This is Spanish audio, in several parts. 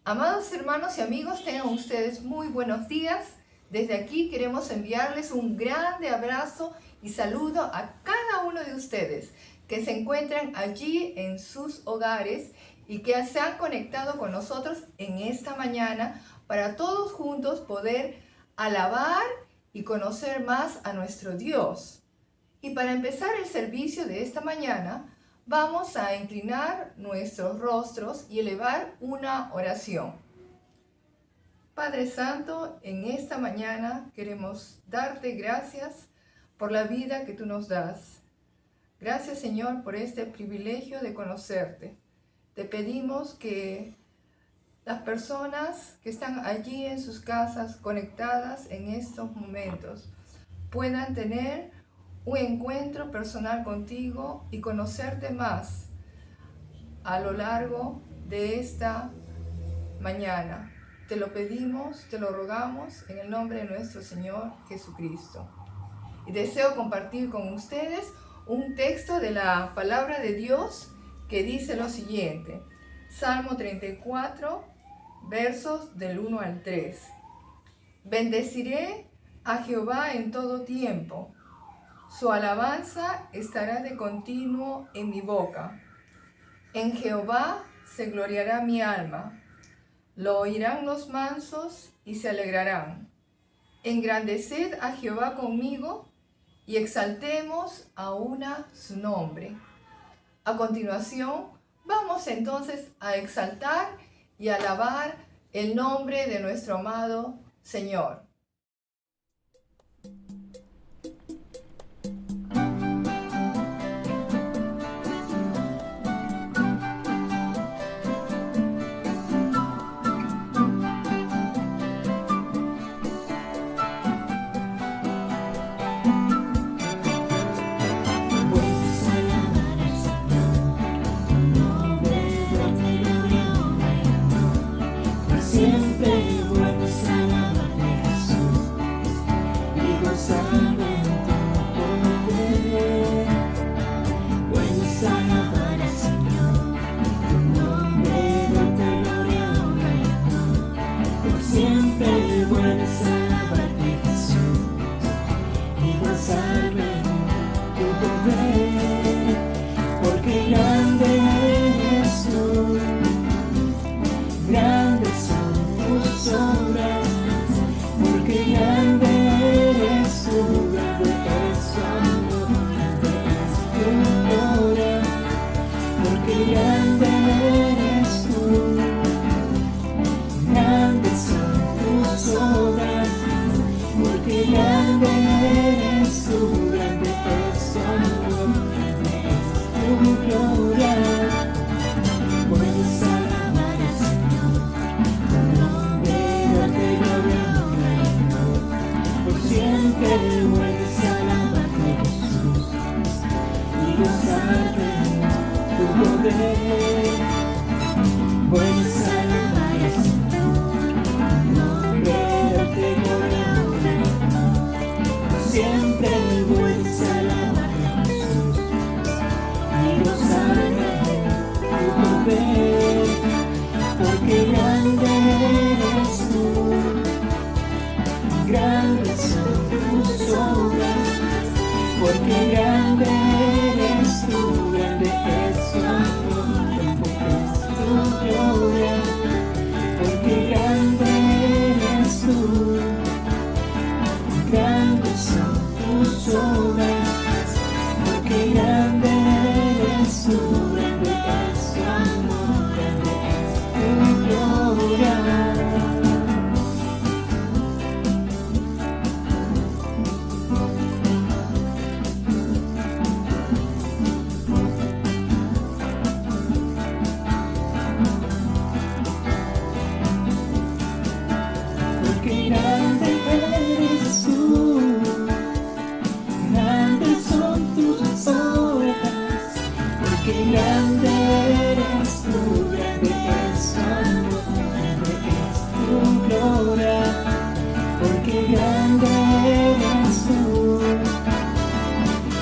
Amados hermanos y amigos, tengan ustedes muy buenos días. Desde aquí queremos enviarles un grande abrazo y saludo a cada uno de ustedes que se encuentran allí en sus hogares y que se han conectado con nosotros en esta mañana para todos juntos poder alabar y conocer más a nuestro Dios. Y para empezar el servicio de esta mañana, vamos a inclinar nuestros rostros y elevar una oración. Padre Santo, en esta mañana queremos darte gracias por la vida que tú nos das. Gracias, Señor, por este privilegio de conocerte. Te pedimos que las personas que están allí en sus casas conectadas en estos momentos puedan tener un encuentro personal contigo y conocerte más a lo largo de esta mañana. Te lo pedimos, te lo rogamos en el nombre de nuestro Señor Jesucristo. Y deseo compartir con ustedes un texto de la palabra de Dios que dice lo siguiente. Salmo 34, versos del 1 al 3. Bendeciré a Jehová en todo tiempo. Su alabanza estará de continuo en mi boca. En Jehová se gloriará mi alma. Lo oirán los mansos y se alegrarán. Engrandeced a Jehová conmigo y exaltemos aún su nombre. A continuación, vamos entonces a exaltar y alabar el nombre de nuestro amado Señor.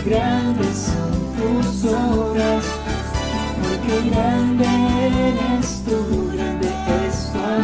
Grandes son tus obras, porque grande eres tú, grande es tu amor.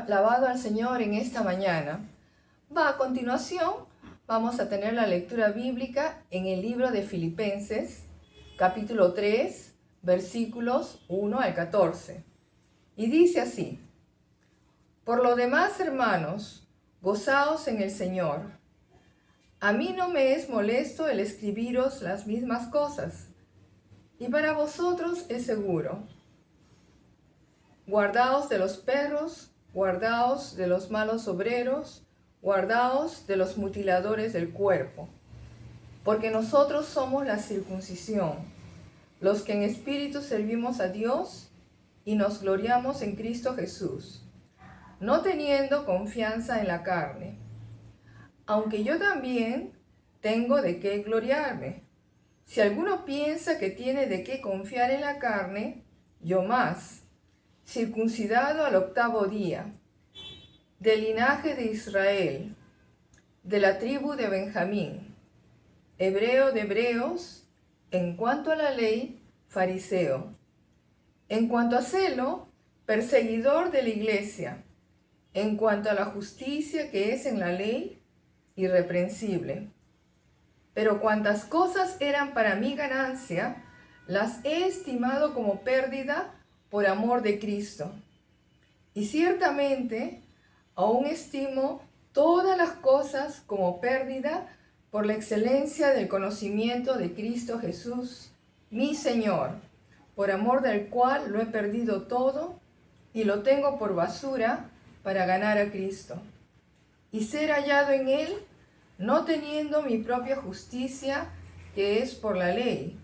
alabado al Señor en esta mañana. A continuación, vamos a tener la lectura bíblica en el libro de Filipenses, capítulo 3, versículos 1 al 14. Y dice así: Por lo demás, hermanos, gozaos en el Señor. A mí no me es molesto el escribiros las mismas cosas, y para vosotros es seguro. Guardaos de los perros, guardaos de los malos obreros, guardaos de los mutiladores del cuerpo, porque nosotros somos la circuncisión, los que en espíritu servimos a Dios y nos gloriamos en Cristo Jesús, no teniendo confianza en la carne. Aunque yo también tengo de qué gloriarme. Si alguno piensa que tiene de qué confiar en la carne, yo más, circuncidado al 8º día, del linaje de Israel, de la tribu de Benjamín, hebreo de hebreos, en cuanto a la ley, fariseo, en cuanto a celo, perseguidor de la iglesia, en cuanto a la justicia que es en la ley, irreprensible. Pero cuantas cosas eran para mi ganancia, las he estimado como pérdida por amor de Cristo. Y ciertamente, aún estimo todas las cosas como pérdida por la excelencia del conocimiento de Cristo Jesús, mi Señor, por amor del cual lo he perdido todo y lo tengo por basura para ganar a Cristo y ser hallado en Él, no teniendo mi propia justicia, que es por la ley,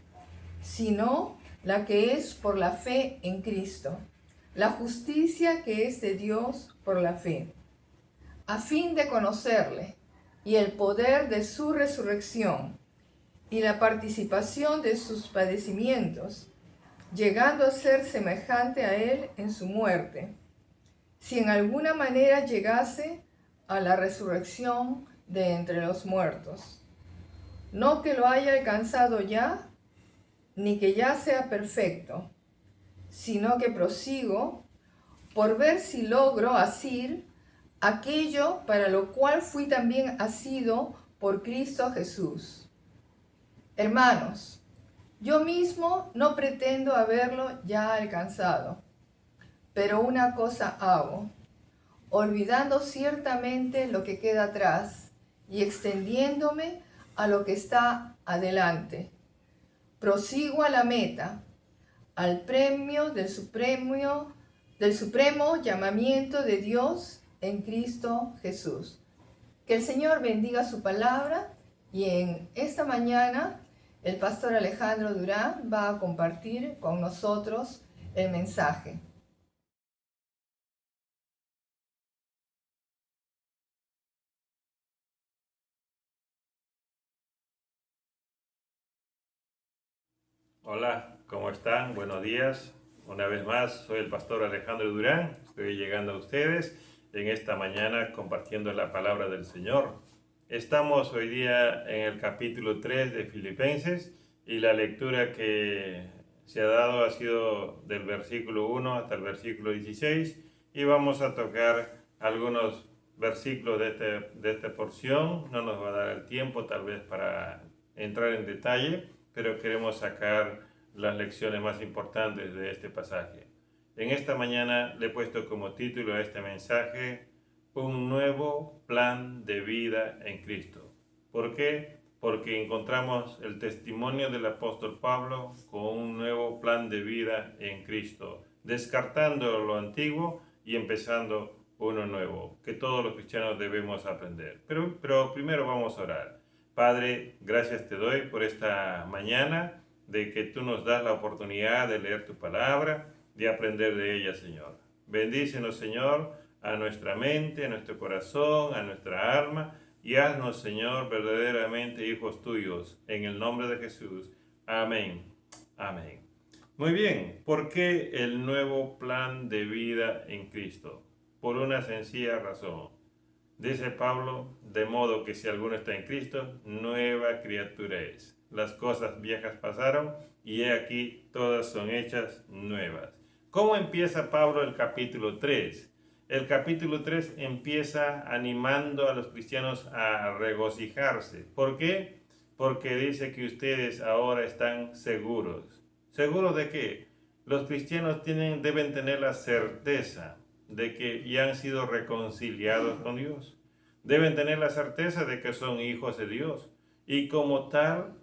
sino la que es por la fe en Cristo, la justicia que es de Dios por la fe, a fin de conocerle y el poder de su resurrección y la participación de sus padecimientos, llegando a ser semejante a Él en su muerte, si en alguna manera llegase a la resurrección de entre los muertos. No que lo haya alcanzado ya, ni que ya sea perfecto, sino que prosigo por ver si logro asir aquello para lo cual fui también asido por Cristo Jesús. Hermanos, yo mismo no pretendo haberlo ya alcanzado, pero una cosa hago, olvidando ciertamente lo que queda atrás y extendiéndome a lo que está adelante. Prosigo a la meta, al premio del supremo llamamiento de Dios en Cristo Jesús. Que el Señor bendiga su palabra y en esta mañana el pastor Alejandro Durán va a compartir con nosotros el mensaje. Hola, ¿cómo están? Buenos días. Una vez más, soy el pastor Alejandro Durán. Estoy llegando a ustedes en esta mañana compartiendo la palabra del Señor. Estamos hoy día en el capítulo 3 de Filipenses y la lectura que se ha dado ha sido del versículo 1 hasta el versículo 16 y vamos a tocar algunos versículos de esta porción. No nos va a dar el tiempo tal vez para entrar en detalle, pero queremos sacar las lecciones más importantes de este pasaje. En esta mañana le he puesto como título a este mensaje: un nuevo plan de vida en Cristo. ¿Por qué? Porque encontramos el testimonio del apóstol Pablo con un nuevo plan de vida en Cristo, descartando lo antiguo y empezando uno nuevo, que todos los cristianos debemos aprender. Pero primero vamos a orar. Padre, gracias te doy por esta mañana, de que tú nos das la oportunidad de leer tu palabra, de aprender de ella, Señor. Bendícenos, Señor, a nuestra mente, a nuestro corazón, a nuestra alma, y haznos, Señor, verdaderamente hijos tuyos, en el nombre de Jesús. Amén. Amén. Muy bien, ¿por qué el nuevo plan de vida en Cristo? Por una sencilla razón. Dice Pablo, de modo que si alguno está en Cristo, nueva criatura es. Las cosas viejas pasaron y he aquí todas son hechas nuevas. ¿Cómo empieza Pablo el capítulo 3? el capítulo 3 empieza animando a los cristianos a regocijarse. ¿Por qué? Porque dice que ustedes ahora están seguros. ¿Seguros de qué? Los cristianos deben tener la certeza de que ya han sido reconciliados con Dios. Deben tener la certeza de que son hijos de Dios. Y como tal,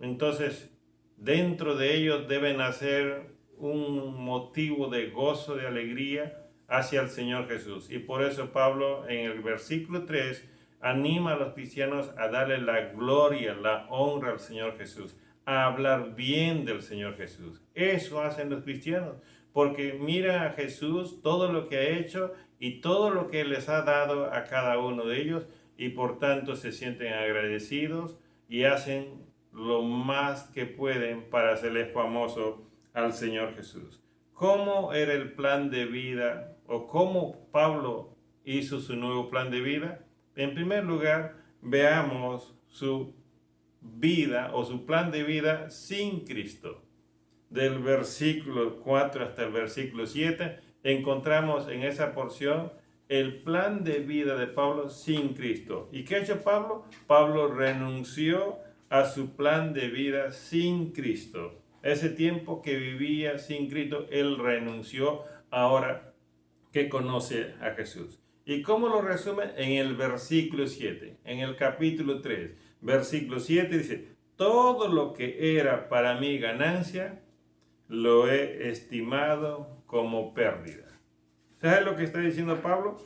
entonces, dentro de ellos deben hacer un motivo de gozo, de alegría hacia el Señor Jesús. Y por eso Pablo en el versículo 3 anima a los cristianos a darle la gloria, la honra al Señor Jesús, a hablar bien del Señor Jesús. Eso hacen los cristianos, porque miran a Jesús, todo lo que ha hecho y todo lo que les ha dado a cada uno de ellos, y por tanto se sienten agradecidos y hacen lo más que pueden para hacerle famoso al Señor Jesús. ¿Cómo era el plan de vida o cómo Pablo hizo su nuevo plan de vida? En primer lugar, veamos su vida o su plan de vida sin Cristo. Del versículo 4 hasta el versículo 7 encontramos en esa porción el plan de vida de Pablo sin Cristo. ¿Y qué ha hecho Pablo? Pablo renunció a su plan de vida sin Cristo. Ese tiempo que vivía sin Cristo, él renunció ahora que conoce a Jesús. ¿Y cómo lo resume? En el versículo 7, en el capítulo 3, versículo 7 dice, todo lo que era para mí ganancia, lo he estimado como pérdida. ¿Sabes lo que está diciendo Pablo?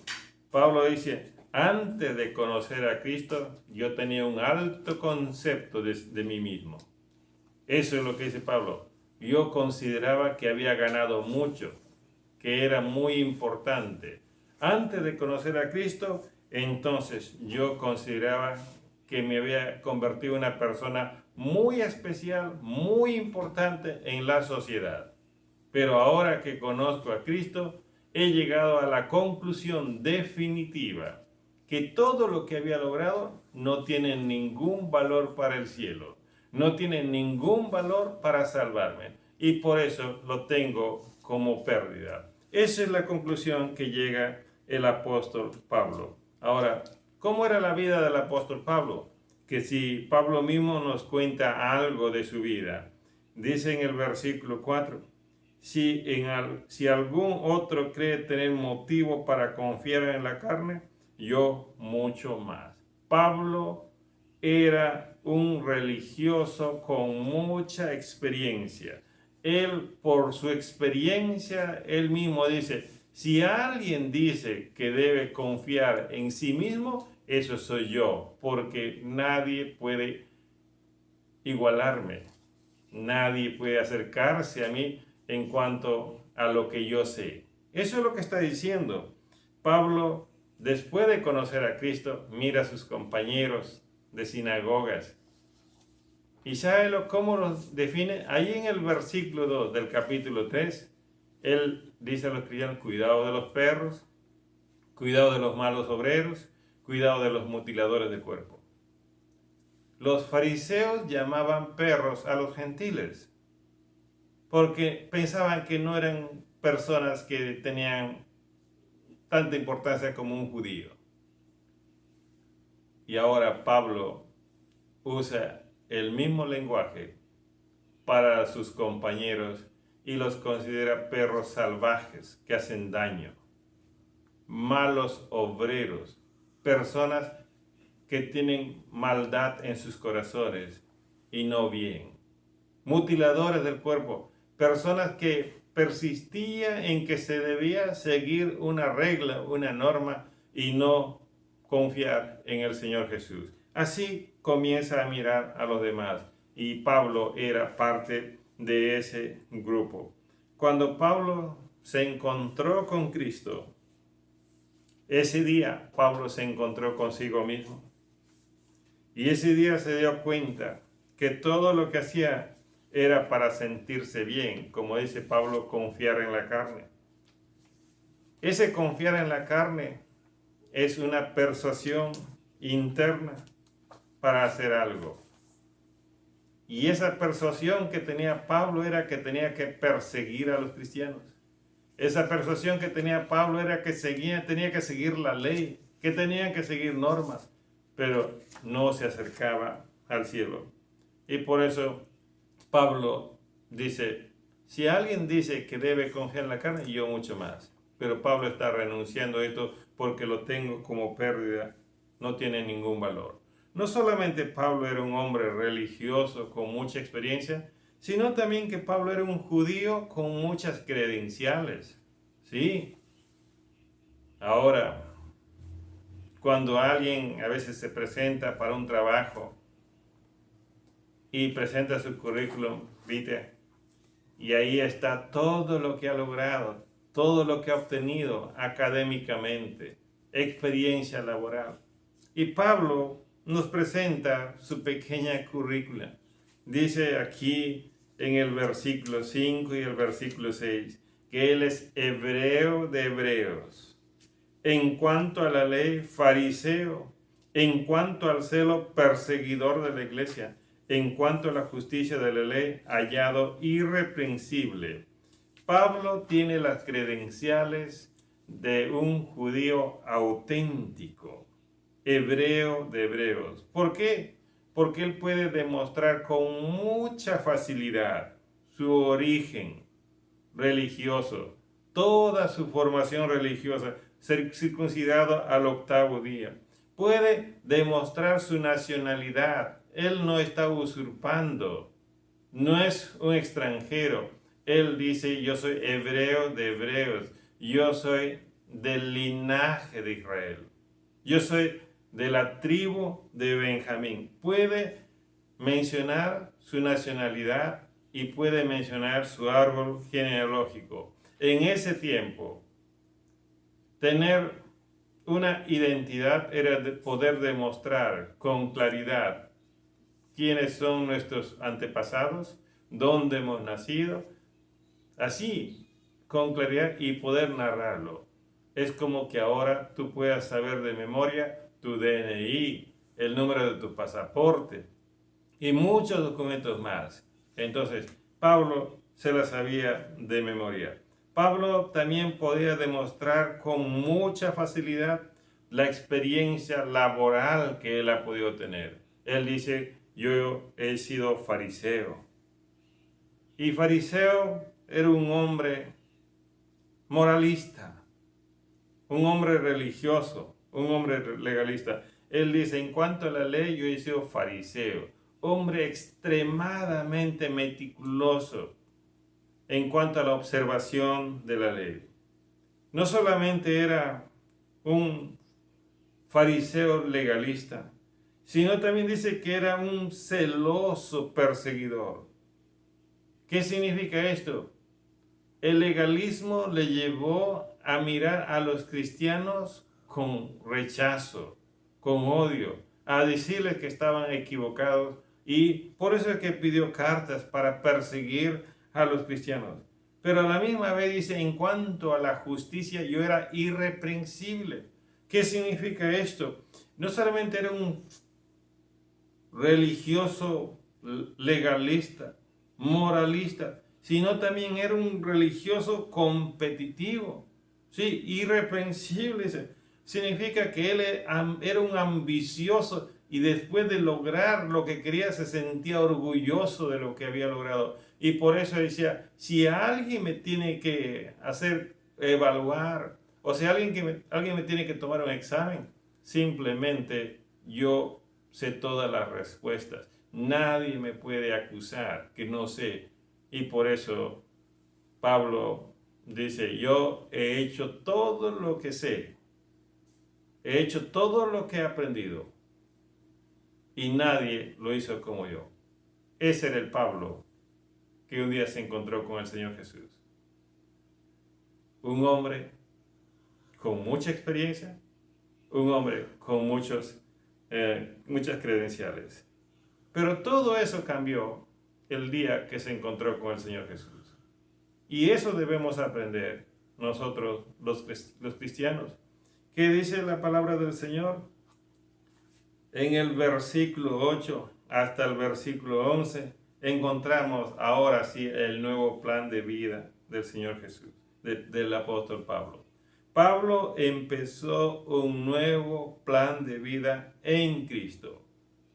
Pablo dice, antes de conocer a Cristo, yo tenía un alto concepto de mí mismo. Eso es lo que dice Pablo. Yo consideraba que había ganado mucho, que era muy importante. Antes de conocer a Cristo, entonces yo consideraba que me había convertido en una persona muy especial, muy importante en la sociedad. Pero ahora que conozco a Cristo, he llegado a la conclusión definitiva que todo lo que había logrado no tiene ningún valor para el cielo, no tiene ningún valor para salvarme, y por eso lo tengo como pérdida. Esa es la conclusión que llega el apóstol Pablo. Ahora, ¿cómo era la vida del apóstol Pablo? Que si Pablo mismo nos cuenta algo de su vida, dice en el versículo 4, si algún otro cree tener motivo para confiar en la carne, yo mucho más. Pablo era un religioso con mucha experiencia. Él, por su experiencia, él mismo dice, si alguien dice que debe confiar en sí mismo, eso soy yo, porque nadie puede igualarme, nadie puede acercarse a mí en cuanto a lo que yo sé. Eso es lo que está diciendo. Pablo, después de conocer a Cristo, mira a sus compañeros de sinagogas. ¿Y sabe cómo los define? Ahí en el versículo 2 del capítulo 3, él dice a los cristianos, cuidado de los perros, cuidado de los malos obreros, cuidado de los mutiladores de cuerpo. Los fariseos llamaban perros a los gentiles, porque pensaban que no eran personas que tenían tanta importancia como un judío. Y ahora Pablo usa el mismo lenguaje para sus compañeros y los considera perros salvajes que hacen daño, malos obreros, personas que tienen maldad en sus corazones y no bien, mutiladores del cuerpo, personas que persistían en que se debía seguir una regla, una norma y no confiar en el Señor Jesús. Así comienza a mirar a los demás y Pablo era parte de ese grupo. Cuando Pablo se encontró con Cristo, ese día Pablo se encontró consigo mismo y ese día se dio cuenta que todo lo que hacía era para sentirse bien, como dice Pablo, confiar en la carne. Ese confiar en la carne es una persuasión interna para hacer algo. Y esa persuasión que tenía Pablo era que tenía que perseguir a los cristianos. Esa persuasión que tenía Pablo era que tenía que seguir la ley, que tenían que seguir normas, pero no se acercaba al cielo. Y por eso Pablo dice, si alguien dice que debe confiar en la carne, yo mucho más. Pero Pablo está renunciando a esto porque lo tengo como pérdida, no tiene ningún valor. No solamente Pablo era un hombre religioso con mucha experiencia, sino también que Pablo era un judío con muchas credenciales. Sí. Ahora, cuando alguien a veces se presenta para un trabajo y presenta su currículum vitae, y ahí está todo lo que ha logrado, todo lo que ha obtenido académicamente, experiencia laboral. Y Pablo nos presenta su pequeña currícula. Dice aquí en el versículo 5 y el versículo 6 que él es hebreo de hebreos. En cuanto a la ley, fariseo. En cuanto al celo, perseguidor de la iglesia. En cuanto a la justicia de la ley, hallado irreprensible. Pablo tiene las credenciales de un judío auténtico, hebreo de hebreos. ¿Por qué? Porque él puede demostrar con mucha facilidad su origen religioso, toda su formación religiosa, ser circuncidado al 8º día. Puede demostrar su nacionalidad. Él no está usurpando, no es un extranjero. Él dice, yo soy hebreo de hebreos, yo soy del linaje de Israel, yo soy de la tribu de Benjamín. Puede mencionar su nacionalidad y puede mencionar su árbol genealógico. En ese tiempo, tener una identidad era poder demostrar con claridad quiénes son nuestros antepasados, dónde hemos nacido, así, con claridad y poder narrarlo. Es como que ahora tú puedas saber de memoria tu DNI, el número de tu pasaporte y muchos documentos más. Entonces, Pablo se la sabía de memoria. Pablo también podía demostrar con mucha facilidad la experiencia laboral que él ha podido tener. Él dice, yo he sido fariseo. Y fariseo era un hombre moralista, un hombre religioso, un hombre legalista. Él dice, en cuanto a la ley, yo he sido fariseo, hombre extremadamente meticuloso en cuanto a la observación de la ley. No solamente era un fariseo legalista, sino también dice que era un celoso perseguidor. ¿Qué significa esto? El legalismo le llevó a mirar a los cristianos con rechazo, con odio, a decirles que estaban equivocados, y por eso es que pidió cartas para perseguir a los cristianos. Pero a la misma vez dice, en cuanto a la justicia, yo era irreprensible. ¿Qué significa esto? No solamente era un religioso legalista, moralista, sino también era un religioso competitivo, sí, irreprensible. Significa que él era un ambicioso y después de lograr lo que quería se sentía orgulloso de lo que había logrado. Y por eso decía, si alguien me tiene que hacer evaluar, o si alguien me tiene que tomar un examen, simplemente yo sé todas las respuestas. Nadie me puede acusar que no sé. Y por eso Pablo dice, yo he hecho todo lo que sé. He hecho todo lo que he aprendido. Y nadie lo hizo como yo. Ese era el Pablo que un día se encontró con el Señor Jesús. Un hombre con mucha experiencia, un hombre con muchas credenciales. Pero todo eso cambió el día que se encontró con el Señor Jesús. Y eso debemos aprender nosotros los cristianos. ¿Qué dice la palabra del Señor? En el versículo 8 hasta el versículo 11 encontramos ahora sí el nuevo plan de vida del Señor Jesús. del apóstol Pablo. Pablo empezó un nuevo plan de vida en Cristo.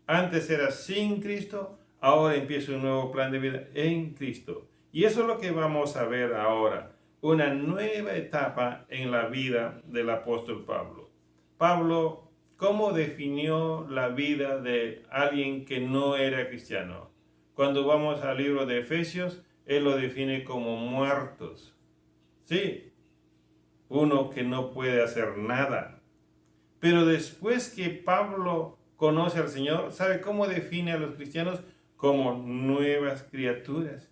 Antes era sin Cristo, ahora empieza un nuevo plan de vida en Cristo. Y eso es lo que vamos a ver ahora, una nueva etapa en la vida del apóstol Pablo. Pablo, ¿cómo definió la vida de alguien que no era cristiano? Cuando vamos al libro de Efesios, él lo define como muertos. Sí, uno que no puede hacer nada. Pero después que Pablo conoce al Señor, ¿sabe cómo define a los cristianos? Como nuevas criaturas.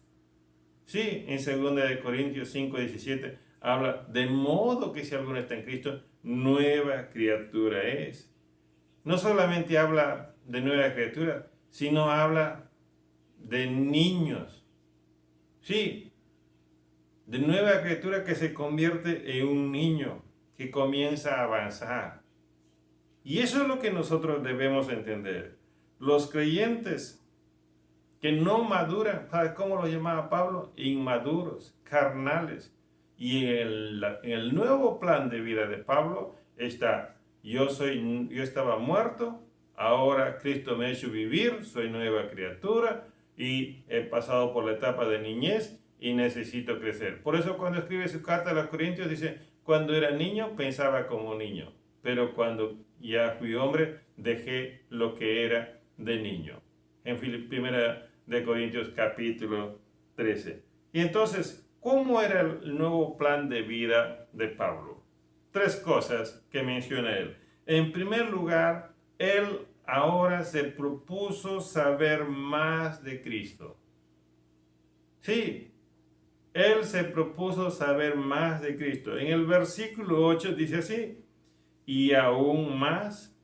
Sí, en 2 Corintios 5:17 habla, de modo que si alguno está en Cristo, nueva criatura es. No solamente habla de nueva criatura, sino habla de niños. Sí, de nueva criatura que se convierte en un niño, que comienza a avanzar. Y eso es lo que nosotros debemos entender. Los creyentes que no maduran, ¿sabes cómo lo llamaba Pablo? Inmaduros, carnales. Y en el nuevo plan de vida de Pablo está, yo estaba muerto, ahora Cristo me ha hecho vivir, soy nueva criatura y he pasado por la etapa de niñez y necesito crecer. Por eso cuando escribe su carta a los Corintios dice, cuando era niño pensaba como niño, pero cuando ya fui hombre dejé lo que era de niño. En 1 Corintios capítulo 13. Y entonces, ¿cómo era el nuevo plan de vida de Pablo? 3 cosas que menciona él. En primer lugar, él ahora se propuso saber más de Cristo. Sí, él se propuso saber más de Cristo. En el versículo 8 dice así, y aún más,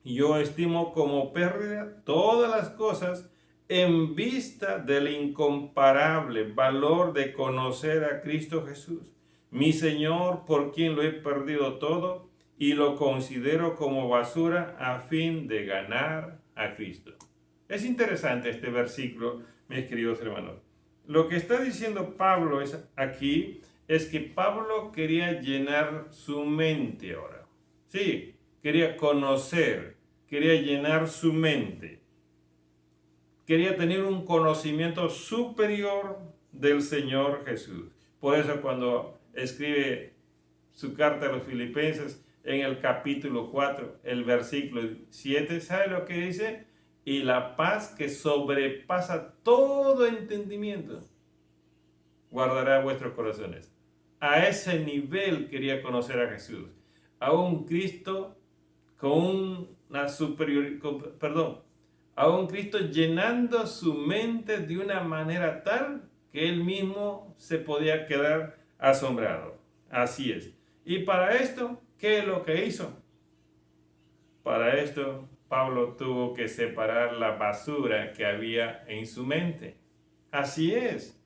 yo estimo como pérdida todas las cosas en vista del incomparable valor de conocer a Cristo Jesús, mi Señor, por quien lo he perdido todo y lo considero como basura a fin de ganar a Cristo. Es interesante este versículo, mis queridos hermanos. Lo que está diciendo Pablo aquí es que Pablo quería llenar su mente ahora. Sí, quería conocer, quería llenar su mente. Quería tener un conocimiento superior del Señor Jesús. Por eso cuando escribe su carta a los Filipenses en el capítulo 4, el versículo 7, ¿sabe lo que dice? Y la paz que sobrepasa todo entendimiento guardará vuestros corazones. A ese nivel quería conocer a Jesús. A un Cristo con una superioridad, a un Cristo llenando su mente de una manera tal que él mismo se podía quedar asombrado. Así es. Y para esto, ¿qué es lo que hizo? Para esto, Pablo tuvo que separar la basura que había en su mente. Así es.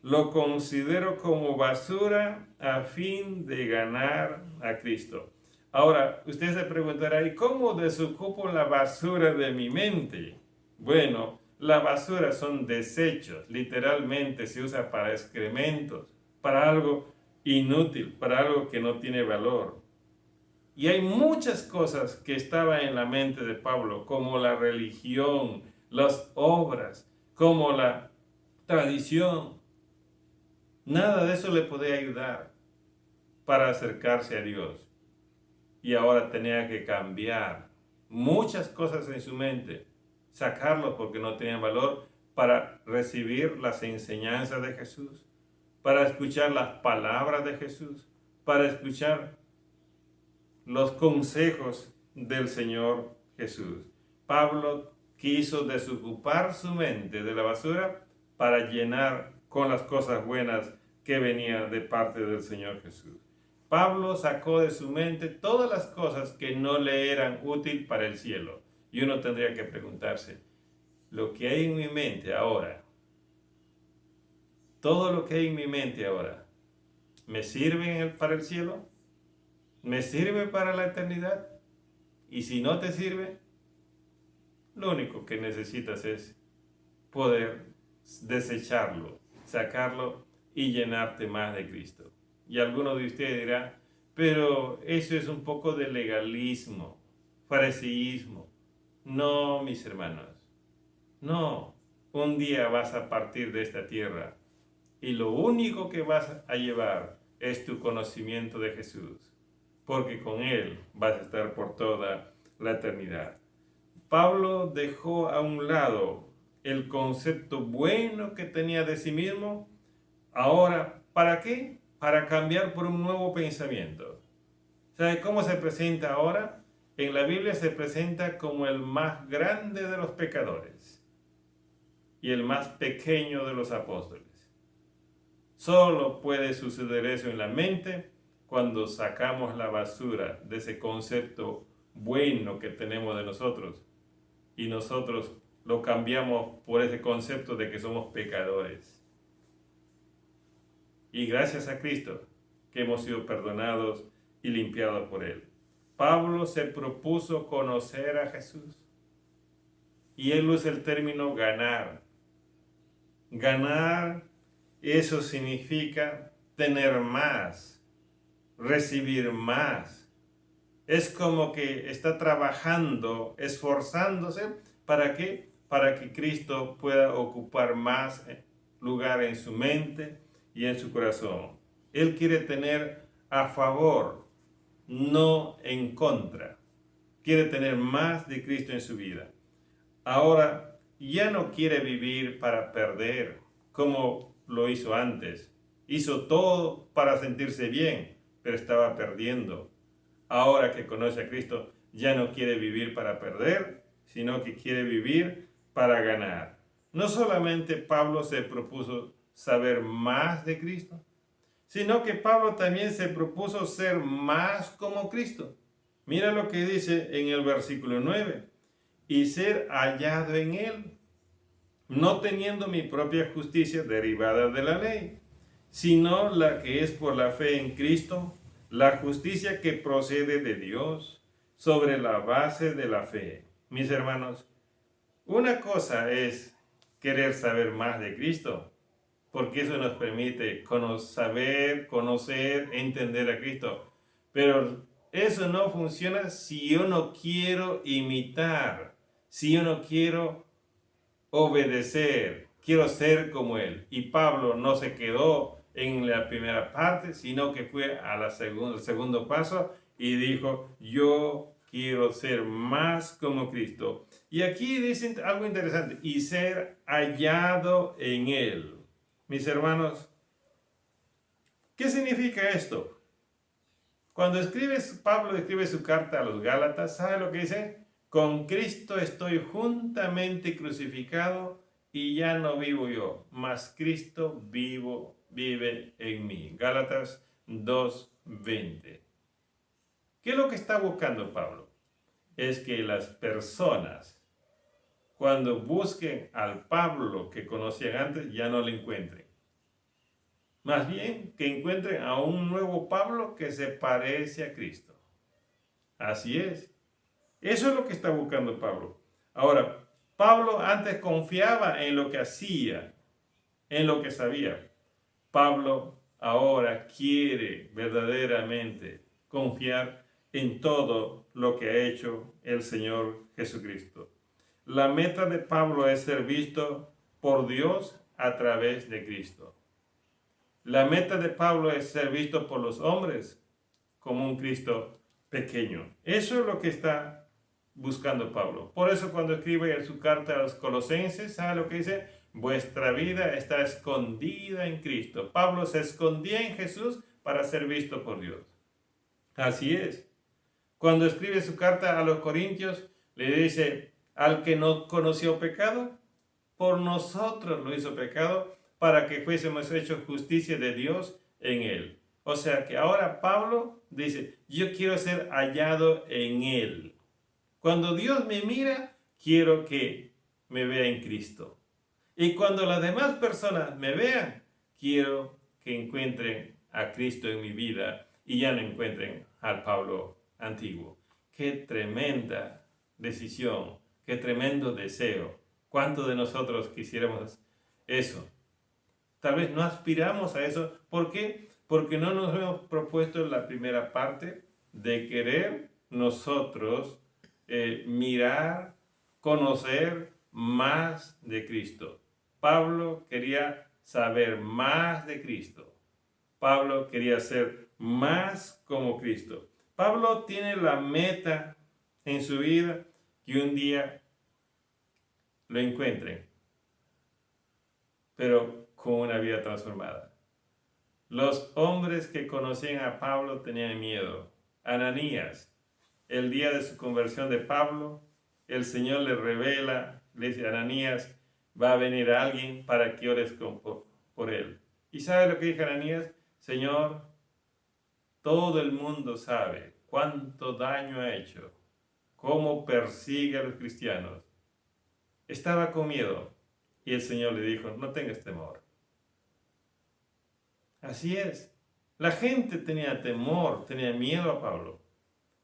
Lo considero como basura a fin de ganar a Cristo. Ahora, usted se preguntará, ¿y cómo desocupo la basura de mi mente? Bueno, la basura son desechos, literalmente se usa para excrementos, para algo inútil, para algo que no tiene valor. Y hay muchas cosas que estaban en la mente de Pablo, como la religión, las obras, como la tradición. Nada de eso le podía ayudar para acercarse a Dios. Y ahora tenía que cambiar muchas cosas en su mente, sacarlos porque no tenían valor, para recibir las enseñanzas de Jesús, para escuchar las palabras de Jesús, para escuchar los consejos del Señor Jesús. Pablo quiso desocupar su mente de la basura para llenar con las cosas buenas que venían de parte del Señor Jesús. Pablo sacó de su mente todas las cosas que no le eran útiles para el cielo. Y uno tendría que preguntarse, lo que hay en mi mente ahora, todo lo que hay en mi mente ahora, ¿me sirve para el cielo? ¿Me sirve para la eternidad? Y si no te sirve, lo único que necesitas es poder desecharlo, sacarlo y llenarte más de Cristo. Y algunos de ustedes dirán, pero eso es un poco de legalismo, fariseísmo. No, mis hermanos, no. Un día vas a partir de esta tierra y lo único que vas a llevar es tu conocimiento de Jesús, porque con Él vas a estar por toda la eternidad. Pablo dejó a un lado el concepto bueno que tenía de sí mismo. Ahora, ¿para qué? Para cambiar por un nuevo pensamiento. ¿Sabe cómo se presenta ahora? En la Biblia se presenta como el más grande de los pecadores y el más pequeño de los apóstoles. Solo puede suceder eso en la mente cuando sacamos la basura de ese concepto bueno que tenemos de nosotros y nosotros lo cambiamos por ese concepto de que somos pecadores. Y gracias a Cristo que hemos sido perdonados y limpiados por Él. Pablo se propuso conocer a Jesús y él usa el término ganar. Ganar, eso significa tener más, recibir más. Es como que está trabajando, esforzándose, ¿para qué? Para que Cristo pueda ocupar más lugar en su mente y en su corazón. Él quiere tener a favor, no en contra. Quiere tener más de Cristo en su vida. Ahora ya no quiere vivir para perder como lo hizo antes. Hizo todo para sentirse bien, pero estaba perdiendo. Ahora que conoce a Cristo, ya no quiere vivir para perder, sino que quiere vivir para ganar. No solamente Pablo se propuso saber más de Cristo, sino que Pablo también se propuso ser más como Cristo. Mira lo que dice en el versículo 9. Y ser hallado en Él, no teniendo mi propia justicia derivada de la ley, sino la que es por la fe en Cristo, la justicia que procede de Dios, sobre la base de la fe. Mis hermanos, una cosa es querer saber más de Cristo, porque eso nos permite saber, conocer, entender a Cristo. Pero eso no funciona si yo no quiero imitar, si yo no quiero obedecer, quiero ser como Él. Y Pablo no se quedó en la primera parte, sino que fue al segundo paso y dijo, yo quiero ser más como Cristo. Y aquí dicen algo interesante, y ser hallado en Él. Mis hermanos, ¿qué significa esto? Cuando Pablo escribe su carta a los Gálatas, ¿sabe lo que dice? Con Cristo estoy juntamente crucificado y ya no vivo yo, mas Cristo vive en mí. Gálatas 2:20. ¿Qué es lo que está buscando Pablo? Es que las personas, cuando busquen al Pablo que conocían antes, ya no lo encuentren. Más bien, que encuentren a un nuevo Pablo que se parece a Cristo. Así es. Eso es lo que está buscando Pablo. Ahora, Pablo antes confiaba en lo que hacía, en lo que sabía. Pablo ahora quiere verdaderamente confiar en todo lo que ha hecho el Señor Jesucristo. La meta de Pablo es ser visto por Dios a través de Cristo. La meta de Pablo es ser visto por los hombres como un Cristo pequeño. Eso es lo que está buscando Pablo. Por eso cuando escribe en su carta a los Colosenses, ¿sabe lo que dice? Vuestra vida está escondida en Cristo. Pablo se escondía en Jesús para ser visto por Dios. Así es. Cuando escribe su carta a los Corintios, le dice, al que no conoció pecado, por nosotros lo hizo pecado, para que fuésemos hechos justicia de Dios en él. O sea que ahora Pablo dice, yo quiero ser hallado en Él. Cuando Dios me mira, quiero que me vea en Cristo. Y cuando las demás personas me vean, quiero que encuentren a Cristo en mi vida y ya no encuentren al Pablo antiguo. Qué tremenda decisión, qué tremendo deseo. ¿Cuántos de nosotros quisiéramos eso? tal vez no aspiramos a eso. ¿Por qué? Porque no nos hemos propuesto la primera parte de querer nosotros mirar, conocer más de Cristo. Pablo quería saber más de Cristo. Pablo quería ser más como Cristo. Pablo tiene la meta en su vida que un día lo encuentren, pero con una vida transformada. Los hombres que conocían a Pablo tenían miedo. Ananías, el día de su conversión de Pablo, el Señor le revela, le dice: Ananías, va a venir alguien para que ores por él. ¿Y sabe lo que dijo Ananías? Señor, todo el mundo sabe cuánto daño ha hecho, cómo persigue a los cristianos. Estaba con miedo y el Señor le dijo: no tengas temor. Así es. La gente tenía temor, tenía miedo a Pablo.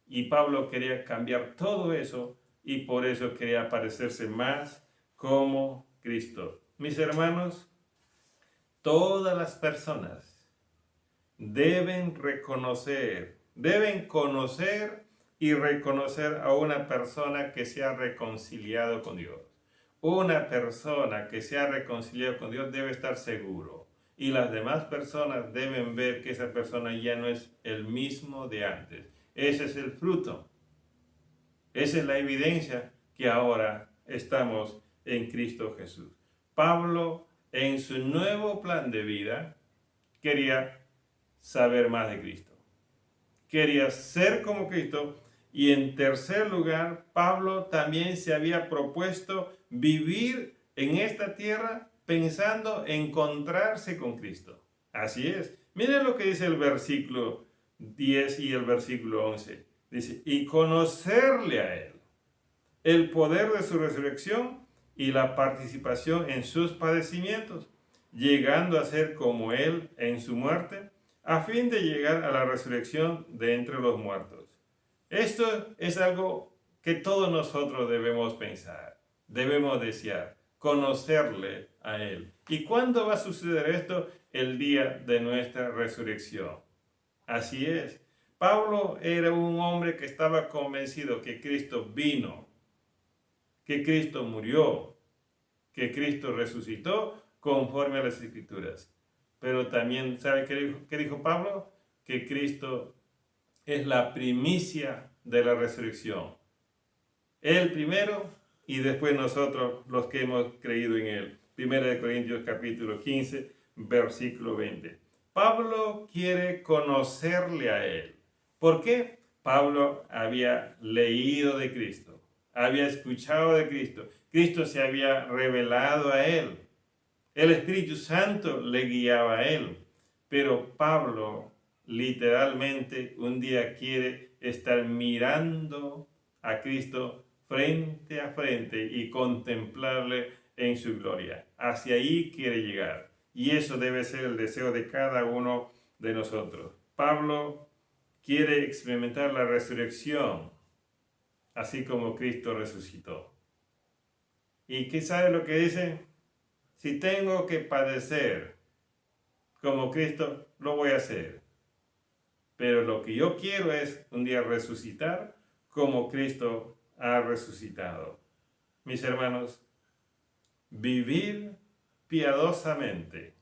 Y Pablo quería cambiar todo eso y por eso quería parecerse más como Cristo. Mis hermanos, todas las personas deben conocer y reconocer a una persona que se ha reconciliado con Dios. Una persona que se ha reconciliado con Dios debe estar seguro. Y las demás personas deben ver que esa persona ya no es el mismo de antes. Ese es el fruto. Esa es la evidencia que ahora estamos en Cristo Jesús. Pablo, en su nuevo plan de vida, quería saber más de Cristo. Quería ser como Cristo. Y en tercer lugar, Pablo también se había propuesto vivir en esta tierra pensando encontrarse con Cristo. Así es. Miren lo que dice el versículo 10 y el versículo 11. Dice: y conocerle a Él, el poder de su resurrección y la participación en sus padecimientos, llegando a ser como Él en su muerte, a fin de llegar a la resurrección de entre los muertos. Esto es algo que todos nosotros debemos pensar, debemos desear, conocerle a Él. ¿Y cuándo va a suceder esto? El día de nuestra resurrección. Así es. Pablo era un hombre que estaba convencido que Cristo vino, que Cristo murió, que Cristo resucitó conforme a las Escrituras. Pero también, ¿sabe qué dijo Pablo? Que Cristo es la primicia de la resurrección. Él primero y después nosotros los que hemos creído en Él. 1 Corintios capítulo 15, versículo 20. Pablo quiere conocerle a Él. ¿Por qué? Pablo había leído de Cristo, había escuchado de Cristo. Cristo se había revelado a él. El Espíritu Santo le guiaba a él. Pero Pablo literalmente un día quiere estar mirando a Cristo frente a frente y contemplarle en su gloria. Hacia ahí quiere llegar. Y eso debe ser el deseo de cada uno de nosotros. Pablo quiere experimentar la resurrección, así como Cristo resucitó. ¿Y qué sabe lo que dice? Si tengo que padecer como Cristo, lo voy a hacer. Pero lo que yo quiero es un día resucitar como Cristo ha resucitado. Mis hermanos, vivir piadosamente,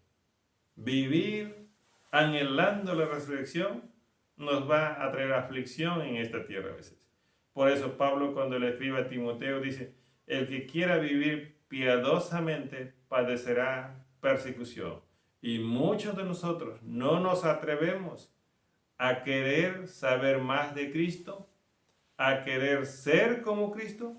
vivir anhelando la resurrección, nos va a traer aflicción en esta tierra a veces. Por eso Pablo, cuando le escribe a Timoteo, dice: el que quiera vivir piadosamente padecerá persecución. Y muchos de nosotros no nos atrevemos a querer saber más de Cristo, a querer ser como Cristo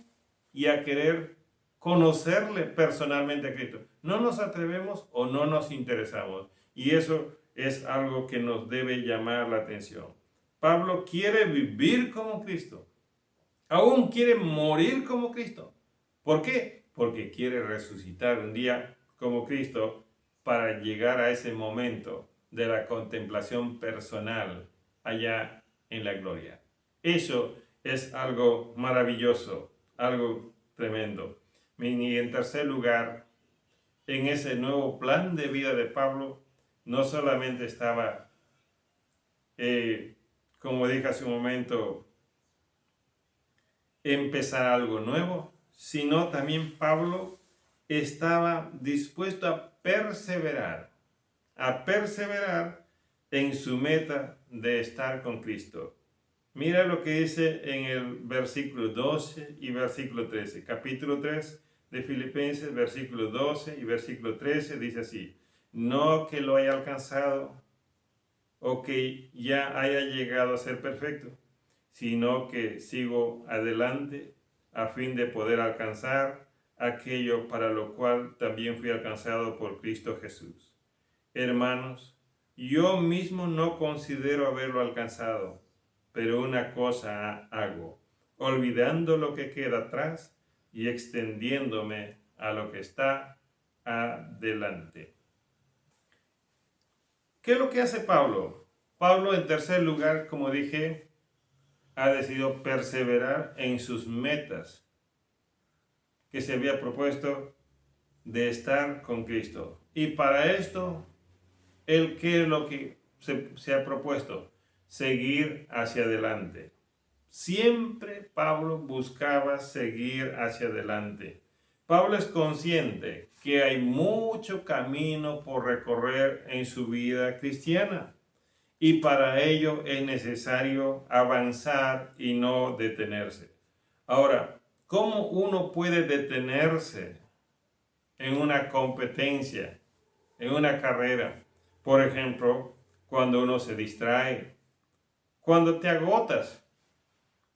y a querer conocerle personalmente a Cristo. No nos atrevemos o no nos interesamos. Y eso es algo que nos debe llamar la atención. Pablo quiere vivir como Cristo. Aún quiere morir como Cristo. ¿Por qué? Porque quiere resucitar un día como Cristo para llegar a ese momento de la contemplación personal allá en la gloria. Eso es algo maravilloso, algo tremendo. Y en tercer lugar, en ese nuevo plan de vida de Pablo, no solamente estaba, como dije hace un momento, empezar algo nuevo, sino también Pablo estaba dispuesto a perseverar en su meta de estar con Cristo. Mira lo que dice en el versículo 12 y versículo 13. Capítulo 3 de Filipenses, versículo 12 y versículo 13 dice así: no que lo haya alcanzado o que ya haya llegado a ser perfecto, sino que sigo adelante a fin de poder alcanzar aquello para lo cual también fui alcanzado por Cristo Jesús. Hermanos, yo mismo no considero haberlo alcanzado, pero una cosa hago, olvidando lo que queda atrás y extendiéndome a lo que está adelante. ¿Qué es lo que hace Pablo? Pablo, en tercer lugar, como dije, ha decidido perseverar en sus metas que se había propuesto de estar con Cristo. Y para esto, ¿qué es lo que se ha propuesto? Seguir hacia adelante. Siempre Pablo buscaba seguir hacia adelante. Pablo es consciente que hay mucho camino por recorrer en su vida cristiana. Y para ello es necesario avanzar y no detenerse. Ahora, ¿cómo uno puede detenerse en una competencia, en una carrera? Por ejemplo, cuando uno se distrae, cuando te agotas,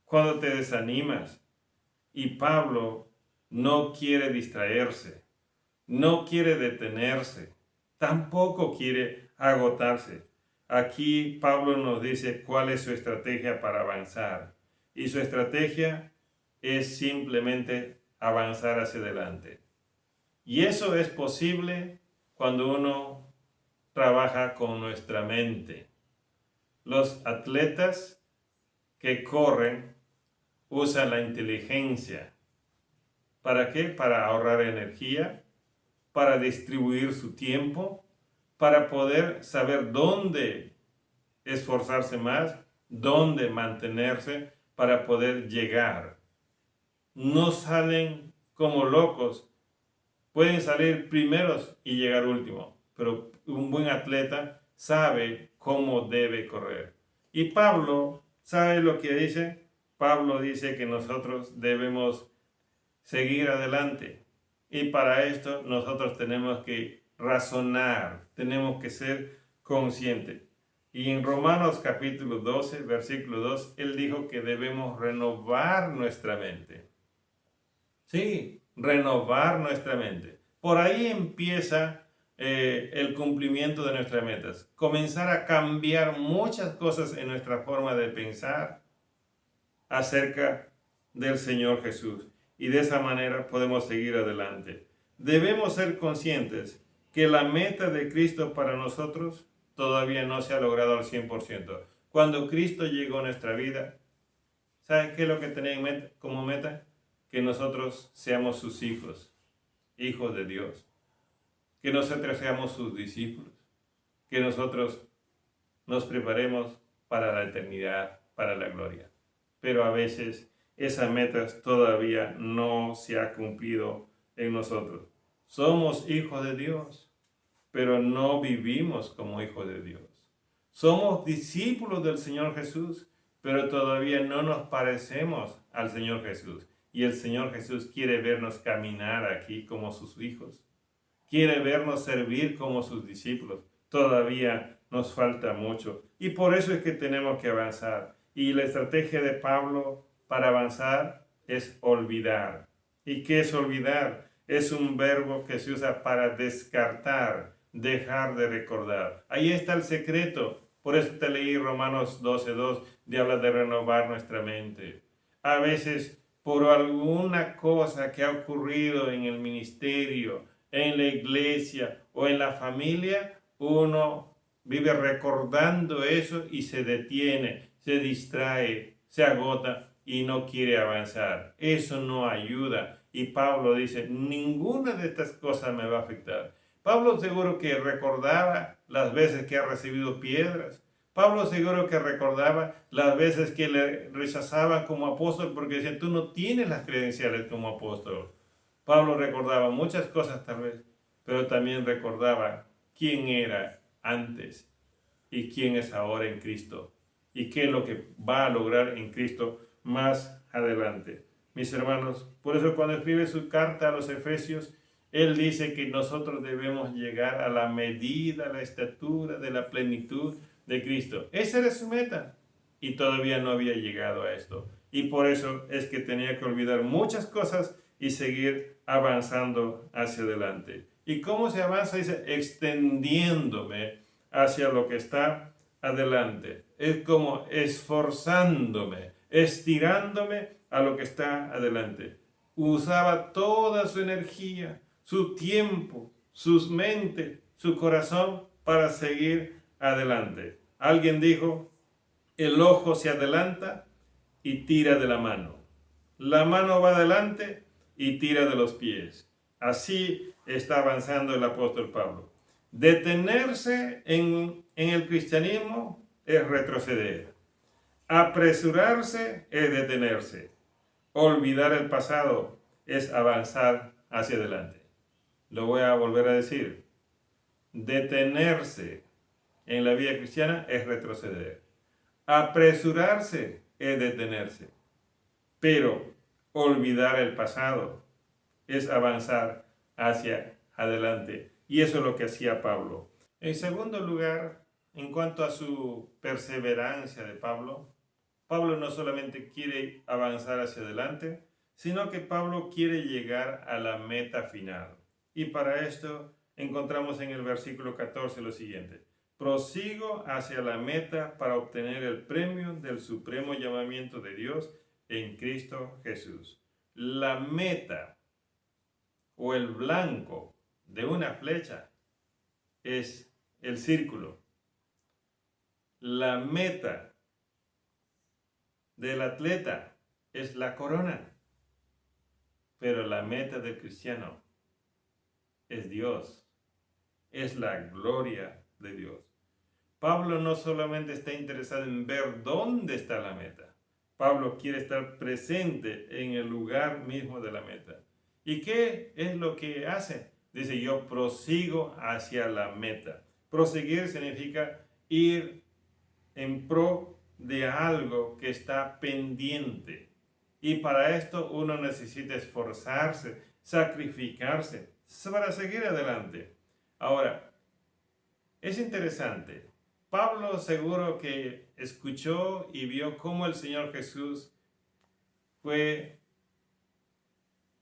cuando te desanimas. Y Pablo no quiere distraerse, no quiere detenerse, tampoco quiere agotarse. Aquí Pablo nos dice cuál es su estrategia para avanzar. Y su estrategia es simplemente avanzar hacia adelante. Y eso es posible cuando uno trabaja con nuestra mente. Los atletas que corren usan la inteligencia. ¿Para qué? Para ahorrar energía, para distribuir su tiempo, para poder saber dónde esforzarse más, dónde mantenerse para poder llegar. No salen como locos, pueden salir primeros y llegar último, pero un buen atleta sabe cómo debe correr. Y Pablo, ¿sabe lo que dice? Pablo dice que nosotros debemos seguir adelante. Y para esto nosotros tenemos que razonar, tenemos que ser conscientes. Y en Romanos capítulo 12, versículo 2, él dijo que debemos renovar nuestra mente. Sí, renovar nuestra mente. Por ahí empieza el cumplimiento de nuestras metas. Comenzar a cambiar muchas cosas en nuestra forma de pensar acerca del Señor Jesús. Y de esa manera podemos seguir adelante. Debemos ser conscientes que la meta de Cristo para nosotros todavía no se ha logrado al 100%. Cuando Cristo llegó a nuestra vida, ¿saben qué es lo que tenía como meta? Que nosotros seamos sus hijos, hijos de Dios. Que nosotros seamos sus discípulos. Que nosotros nos preparemos para la eternidad, para la gloria. Pero a veces esas metas todavía no se ha cumplido en nosotros. Somos hijos de Dios, pero no vivimos como hijos de Dios. Somos discípulos del Señor Jesús, pero todavía no nos parecemos al Señor Jesús. Y el Señor Jesús quiere vernos caminar aquí como sus hijos. Quiere vernos servir como sus discípulos. Todavía nos falta mucho. Y por eso es que tenemos que avanzar. Y la estrategia de Pablo para avanzar es olvidar. ¿Y qué es olvidar? Es un verbo que se usa para descartar, dejar de recordar. Ahí está el secreto. Por eso te leí Romanos 12:2, de habla de renovar nuestra mente. A veces, por alguna cosa que ha ocurrido en el ministerio, en la iglesia o en la familia, uno vive recordando eso y se detiene, se distrae, se agota y no quiere avanzar. Eso no ayuda. Y Pablo dice, ninguna de estas cosas me va a afectar. Pablo seguro que recordaba las veces que ha recibido piedras. Pablo seguro que recordaba las veces que le rechazaban como apóstol porque decían, tú no tienes las credenciales como apóstol. Pablo recordaba muchas cosas tal vez, pero también recordaba quién era antes y quién es ahora en Cristo y qué es lo que va a lograr en Cristo más adelante. Mis hermanos, por eso cuando escribe su carta a los Efesios, él dice que nosotros debemos llegar a la medida, a la estatura de la plenitud de Cristo. Esa era su meta y todavía no había llegado a esto. Y por eso es que tenía que olvidar muchas cosas y seguir avanzando hacia adelante. ¿Y cómo se avanza? Dice, extendiéndome hacia lo que está adelante. Es como esforzándome, estirándome a lo que está adelante. Usaba toda su energía, su tiempo, sus mentes, su corazón para seguir adelante. Alguien dijo, el ojo se adelanta y tira de la mano. La mano va adelante y tira de los pies. Así está avanzando el apóstol Pablo. Detenerse en el cristianismo es retroceder. Apresurarse es detenerse. Olvidar el pasado es avanzar hacia adelante. Lo voy a volver a decir. Detenerse en la vida cristiana es retroceder. Apresurarse es detenerse. Pero olvidar el pasado es avanzar hacia adelante. Y eso es lo que hacía Pablo. En segundo lugar, en cuanto a su perseverancia de Pablo, Pablo no solamente quiere avanzar hacia adelante, sino que Pablo quiere llegar a la meta final. Y para esto encontramos en el versículo 14 lo siguiente. Prosigo hacia la meta para obtener el premio del supremo llamamiento de Dios en Cristo Jesús. La meta o el blanco de una flecha es el círculo. La meta del atleta es la corona. Pero la meta del cristiano es Dios. Es la gloria de Dios. Pablo no solamente está interesado en ver dónde está la meta. Pablo quiere estar presente en el lugar mismo de la meta. ¿Y qué es lo que hace? Dice, yo prosigo hacia la meta. Proseguir significa ir en pro de algo que está pendiente. Y para esto uno necesita esforzarse, sacrificarse para seguir adelante. Ahora, es interesante. Pablo seguro que escuchó y vio cómo el Señor Jesús fue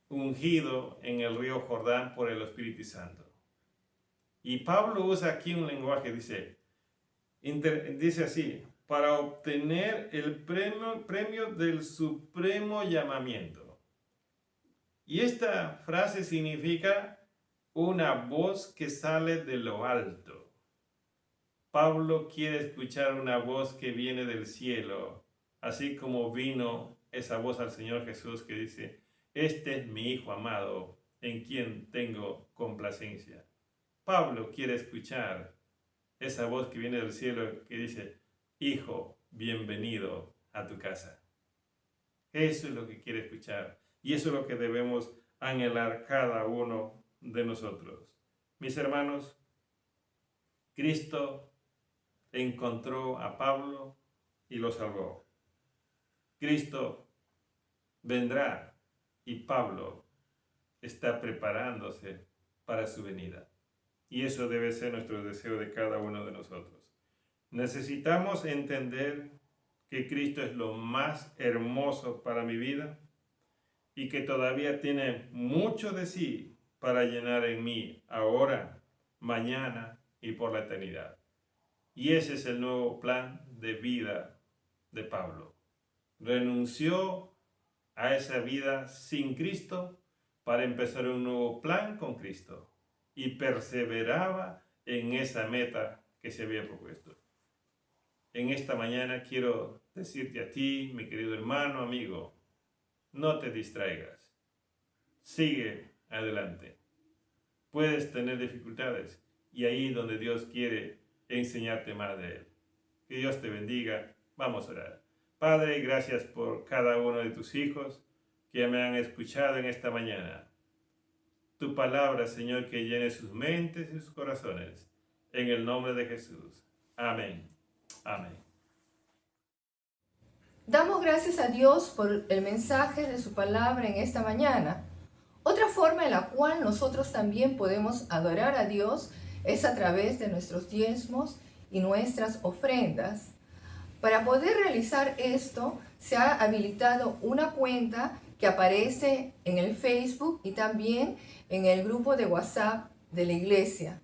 ungido en el río Jordán por el Espíritu Santo. Y Pablo usa aquí un lenguaje, dice así, para obtener el premio del supremo llamamiento. Y esta frase significa una voz que sale de lo alto. Pablo quiere escuchar una voz que viene del cielo, así como vino esa voz al Señor Jesús que dice, este es mi Hijo amado, en quien tengo complacencia. Pablo quiere escuchar esa voz que viene del cielo que dice, Hijo, bienvenido a tu casa. Eso es lo que quiere escuchar y eso es lo que debemos anhelar cada uno de nosotros. Mis hermanos, Cristo encontró a Pablo y lo salvó. Cristo vendrá y Pablo está preparándose para su venida. Y eso debe ser nuestro deseo de cada uno de nosotros. Necesitamos entender que Cristo es lo más hermoso para mi vida y que todavía tiene mucho de sí para llenar en mí ahora, mañana y por la eternidad. Y ese es el nuevo plan de vida de Pablo. Renunció a esa vida sin Cristo para empezar un nuevo plan con Cristo y perseveraba en esa meta que se había propuesto. En esta mañana quiero decirte a ti, mi querido hermano, amigo, no te distraigas. Sigue adelante. Puedes tener dificultades y ahí es donde Dios quiere enseñarte más de Él. Que Dios te bendiga. Vamos a orar. Padre, gracias por cada uno de tus hijos que me han escuchado en esta mañana. Tu palabra, Señor, que llene sus mentes y sus corazones. En el nombre de Jesús. Amén. Amén. Damos gracias a Dios por el mensaje de su palabra en esta mañana. Otra forma en la cual nosotros también podemos adorar a Dios es a través de nuestros diezmos y nuestras ofrendas. Para poder realizar esto, se ha habilitado una cuenta que aparece en el Facebook y también en el grupo de WhatsApp de la iglesia.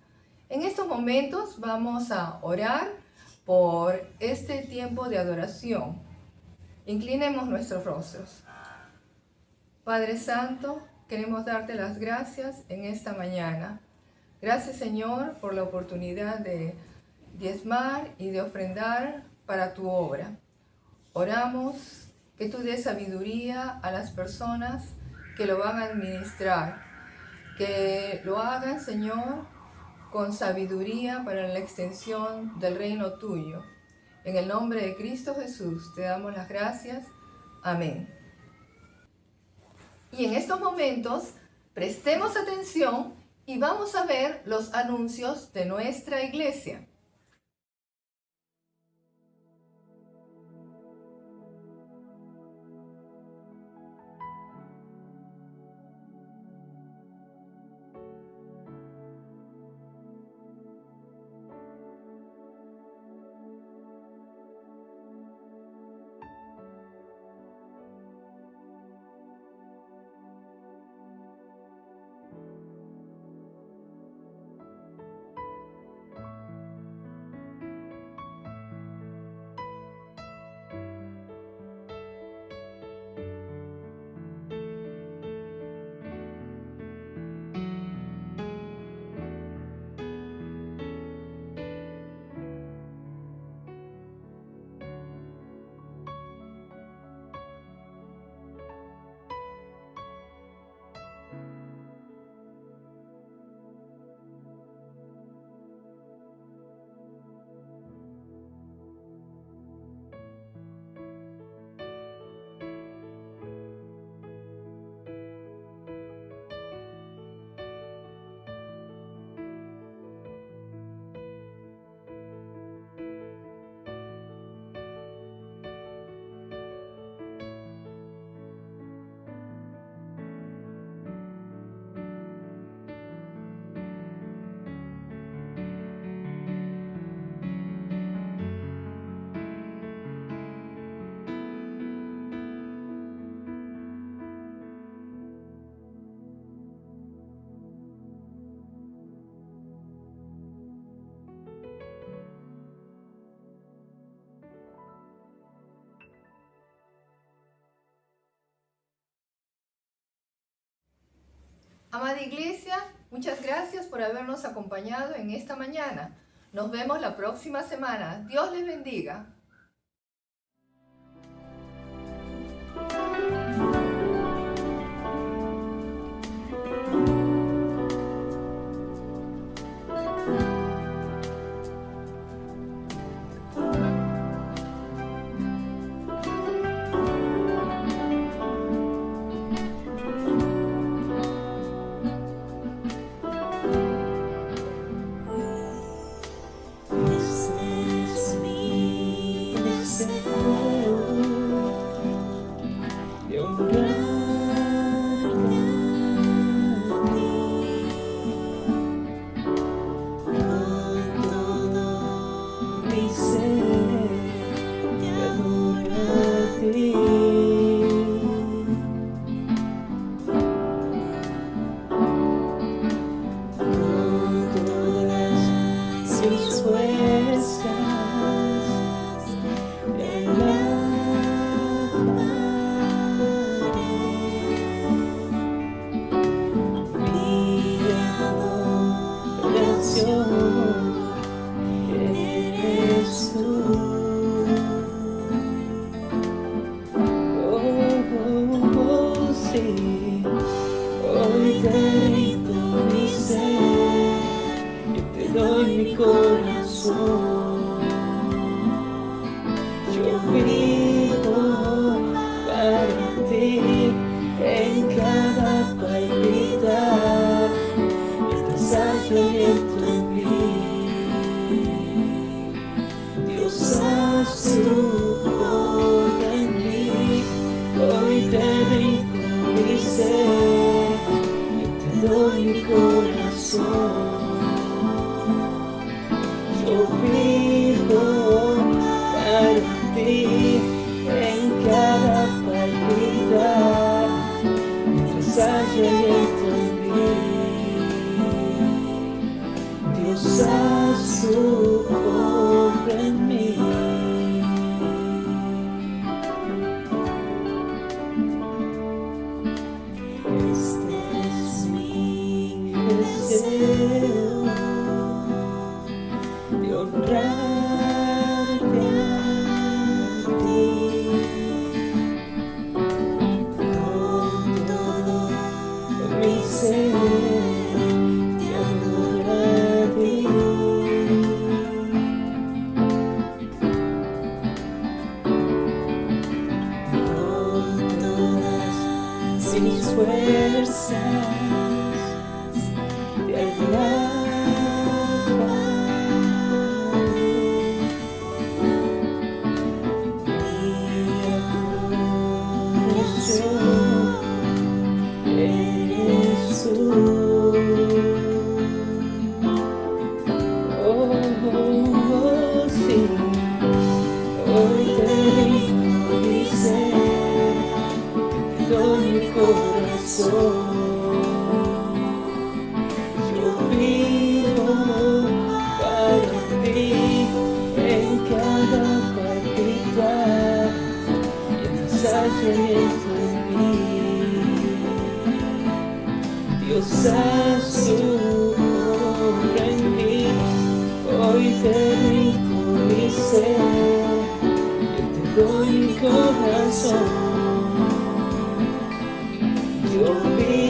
En estos momentos vamos a orar por este tiempo de adoración. Inclinemos nuestros rostros. Padre Santo, queremos darte las gracias en esta mañana. Gracias, Señor, por la oportunidad de diezmar y de ofrendar para tu obra. Oramos que tú des sabiduría a las personas que lo van a administrar, que lo hagan, Señor, con sabiduría para la extensión del reino tuyo. En el nombre de Cristo Jesús te damos las gracias. Amén. Y en estos momentos, prestemos atención y vamos a ver los anuncios de nuestra iglesia. Amada iglesia, muchas gracias por habernos acompañado en esta mañana. Nos vemos la próxima semana. Dios les bendiga. This is me. Hoy te rindo mi ser, yo te doy mi corazón. Yo vivo para ti en cada palpitar, mientras haya viento en mí. Dios, haz tu obra en mí. Hoy te rindo mi ser, yo te doy mi corazón. Yo vivo para ti en cada palpitar, mientras haya viento en mí. Dios, haz tu obra en mí. Este es mi deseo, de honrarte a ti con todo mi ser, de adorar a ti. Con todas mis fuerzas, de eres tú. Oh, sí. Hoy te rindo mi ser, te doy mi corazón. Yo vivo para ti en cada palpitar, mientras haya viento en mí. Dios, haz tu obra en mí. Hoy te rindo mi ser, yo te doy mi corazón. Yo vivo